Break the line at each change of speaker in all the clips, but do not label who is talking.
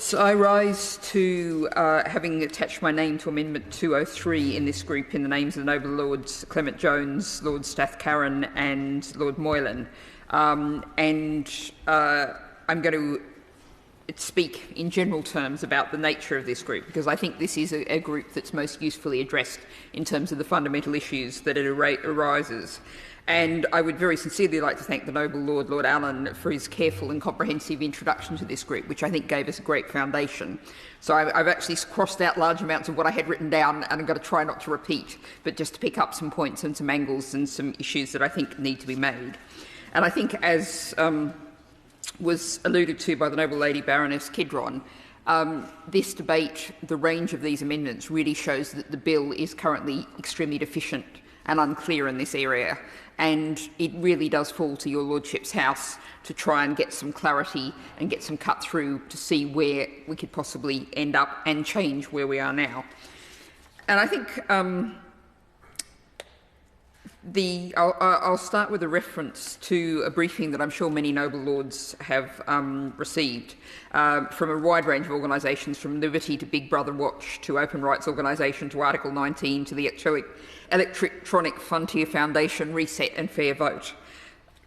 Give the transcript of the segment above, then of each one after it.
So I rise to, having attached my name to Amendment 203 in this group in the names of the Noble Lords Clement Jones, Lord Strathcarron and Lord Moylan. I'm going to speak in general terms about the nature of this group, because I think this is a group that's most usefully addressed in terms of the fundamental issues that it arises. And I would very sincerely like to thank the Noble Lord Allen, for his careful and comprehensive introduction to this group, which I think gave us a great foundation. So I've actually crossed out large amounts of what I had written down, and I'm going to try not to repeat, but just to pick up some points and some angles and some issues that I think need to be made. And I think, as was alluded to by the Noble Lady Baroness Kidron, this debate, the range of these amendments, really shows that the bill is currently extremely deficient and unclear in this area, and it really does fall to your Lordship's house to try and get some clarity and get some cut through to see where we could possibly end up and change where we are now. And I think I'll start with a reference to a briefing that I'm sure many Noble Lords have received from a wide range of organisations, from Liberty to Big Brother Watch to Open Rights Organisation to Article 19 to the Electronic Frontier Foundation, Reset and Fair Vote.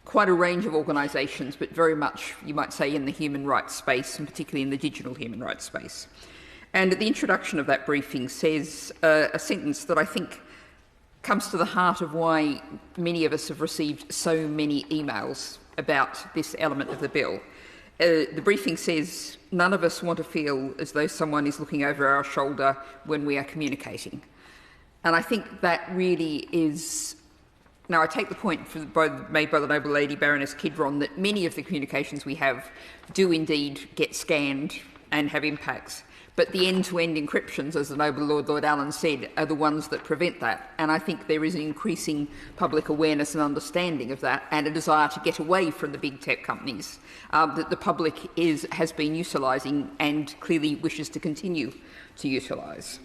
Quite a range of organisations, but very much, you might say, in the human rights space, and particularly in the digital human rights space. And at the introduction of that briefing says a sentence that I think comes to the heart of why many of us have received so many emails about this element of the bill. The briefing says, "None of us want to feel as though someone is looking over our shoulder when we are communicating." And I think that really is... Now, I take the point made by the Noble Lady Baroness Kidron that many of the communications we have do indeed get scanned and have impacts. But the end-to-end encryptions, as the Noble Lord Allen said, are the ones that prevent that. And I think there is an increasing public awareness and understanding of that, and a desire to get away from the big tech companies that the public has been utilising and clearly wishes to continue to utilise.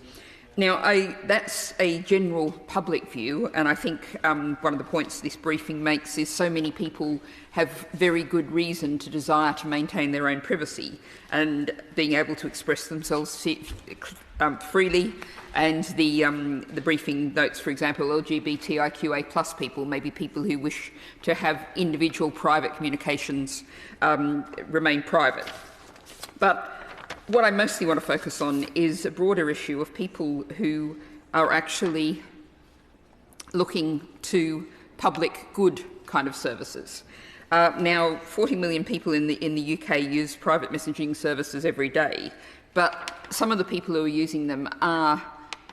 Now, that's a general public view, and I think one of the points this briefing makes is so many people have very good reason to desire to maintain their own privacy and being able to express themselves freely. And the briefing notes, for example, LGBTIQA plus people may be people who wish to have individual private communications remain private. But what I mostly want to focus on is a broader issue of people who are actually looking to public good kind of services. Now, 40 million people in the UK use private messaging services every day, but some of the people who are using them are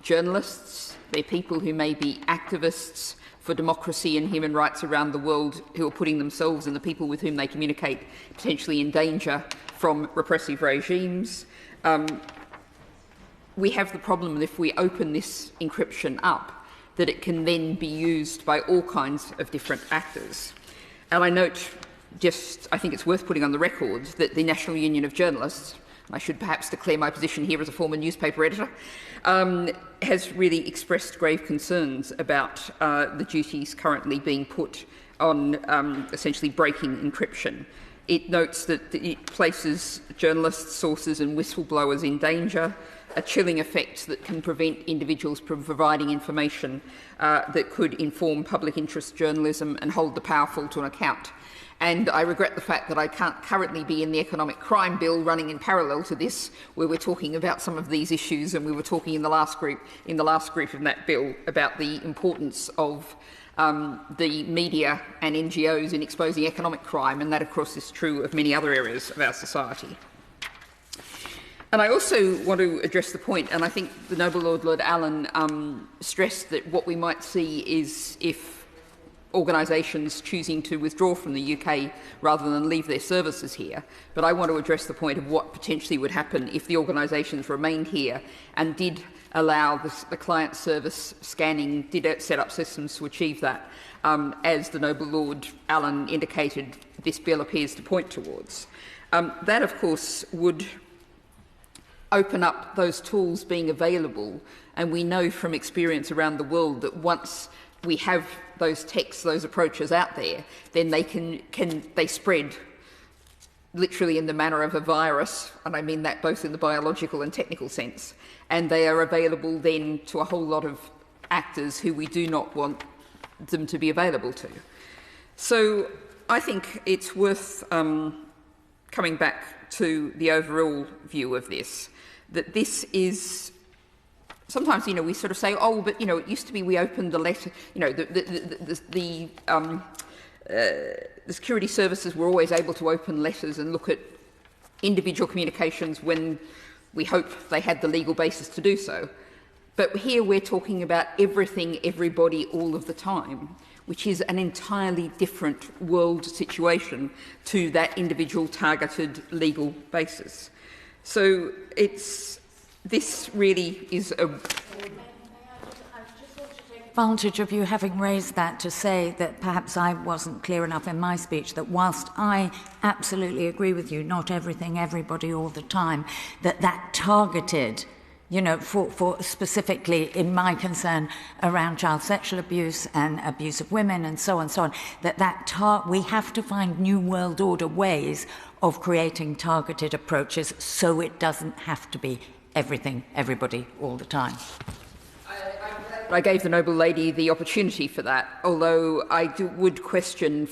journalists, they're people who may be activists for democracy and human rights around the world, who are putting themselves and the people with whom they communicate potentially in danger from repressive regimes. We have the problem that if we open this encryption up, that it can then be used by all kinds of different actors. And I note, I think it's worth putting on the record, that the National Union of Journalists, I should perhaps declare my position here as a former newspaper editor, has really expressed grave concerns about the duties currently being put on essentially breaking encryption. It notes that it places journalists, sources and whistleblowers in danger, a chilling effect that can prevent individuals from providing information that could inform public interest journalism and hold the powerful to an account. And I regret the fact that I can't currently be in the economic crime bill running in parallel to this, where we're talking about some of these issues, and we were talking in the last group of that bill about the importance of the media and NGOs in exposing economic crime, and that, of course, is true of many other areas of our society. And I also want to address the point, and I think the Noble Lord Allen stressed that what we might see is if organisations choosing to withdraw from the UK rather than leave their services here. But I want to address the point of what potentially would happen if the organisations remained here and did allow the client service scanning, did set up systems to achieve that, as the Noble Lord Allen indicated this bill appears to point towards. That, of course, would open up those tools being available, and we know from experience around the world that once we have those texts, those approaches out there, then they spread literally in the manner of a virus, and I mean that both in the biological and technical sense, and they are available then to a whole lot of actors who we do not want them to be available to. So I think it's worth coming back to the overall view of this, that this is... Sometimes, we sort of say, oh, but, it used to be we opened the letter, the security services were always able to open letters and look at individual communications when we hope they had the legal basis to do so. But here we're talking about everything, everybody, all of the time, which is an entirely different world situation to that individual targeted legal basis. So this really is a...
advantage of you having raised that to say that perhaps I wasn't clear enough in my speech, that whilst I absolutely agree with you, not everything, everybody, all the time, that targeted, for specifically in my concern around child sexual abuse and abuse of women and so on, we have to find new world order ways of creating targeted approaches so it doesn't have to be everything, everybody, all the time.
I gave the Noble Lady the opportunity for that, although I would question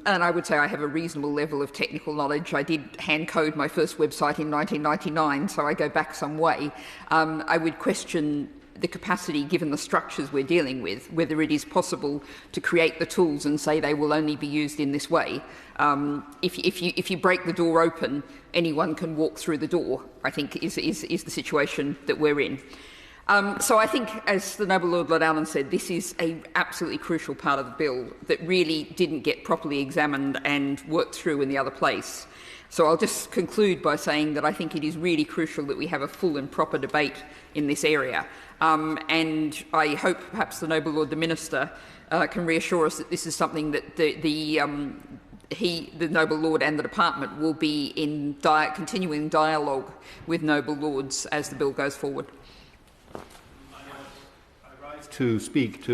and I would say I have a reasonable level of technical knowledge. I did hand code my first website in 1999, so I go back some way. I would question the capacity, given the structures we're dealing with, whether it is possible to create the tools and say they will only be used in this way. If you break the door open, anyone can walk through the door, I think is the situation that we're in. So I think, as the Noble Lord Allen said, this is an absolutely crucial part of the bill that really didn't get properly examined and worked through in the other place. So I'll just conclude by saying that I think it is really crucial that we have a full and proper debate in this area. And I hope perhaps the Noble Lord the Minister can reassure us that this is something that the Noble Lord and the Department will be in continuing dialogue with Noble Lords as the bill goes forward.
To speak to